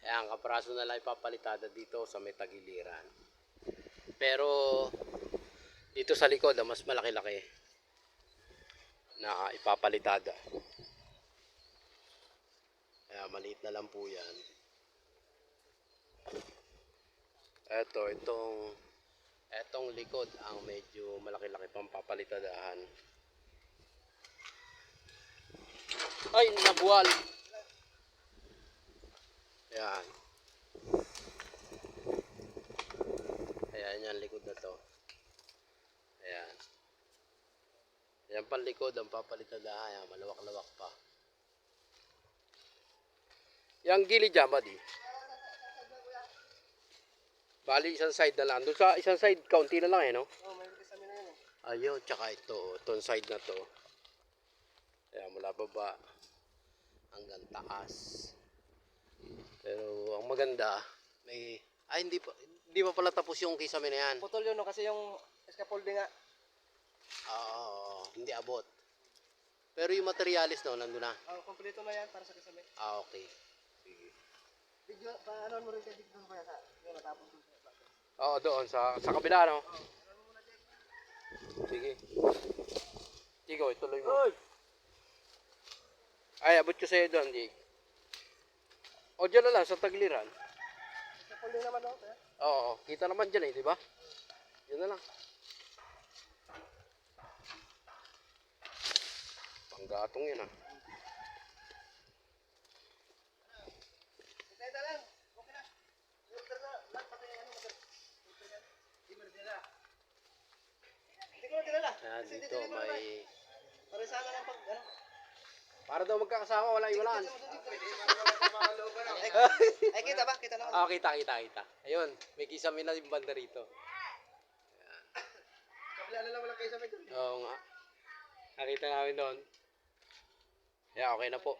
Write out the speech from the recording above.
Ayan, kapraso na lang ipapalitada dito sa may tagiliran. Pero dito sa likod, mas malaki-laki na ipapalitada. Kaya maliit na lang po yan. Etong likod ang medyo malaki-laki pang papalitadahan. Ay, nabuwal. Ayan. Ayan yan, likod na to. Ayan. Ayan pang likod ang papalitadahan. Ayan, malawak-lawak pa. Yang gilid dyan, buddy. Bali, isang side na lang. Doon sa isang side, kaunti na lang eh, no? Oo, may kasama na yun eh. Ayun, tsaka itong side na to. Ayan, mula baba hanggang taas. Pero ang maganda, hindi pa pala tapos yung kisame na yan. Putol yun no, kasi yung scaffolding nga. Oo, hindi abot. Pero yung materialis no, nandun na. Kompleto na yan para sa kasama. Okay. Sige. Video, paano mo rin kayo dito kaya sa yung natapos doon. Oo, doon sa kabila no. Sige. Sige, ituloy mo. Oy! Ay, abot ko sa'yo doon, Jake. O, dyan na lang, sa tagiliran. Scaffolding naman no, kaya? Oo, kita naman dyan eh, di ba? Yun na lang. Panggatong yun ah. Ito lang, okay na. Order na, lahat pati ano, hindi ko na dinala. Ayan, Kasi dito may... para sana lang pag, ano. Para daw magkakasama, walang-iwalaan. Ay, kita ba? Kita naman. Ah, kita. Ayun, may kisame na yung banda rito. Kabila na lang walang kayo sa may. Oo nga. Nakita namin doon. Yeah, okay na po.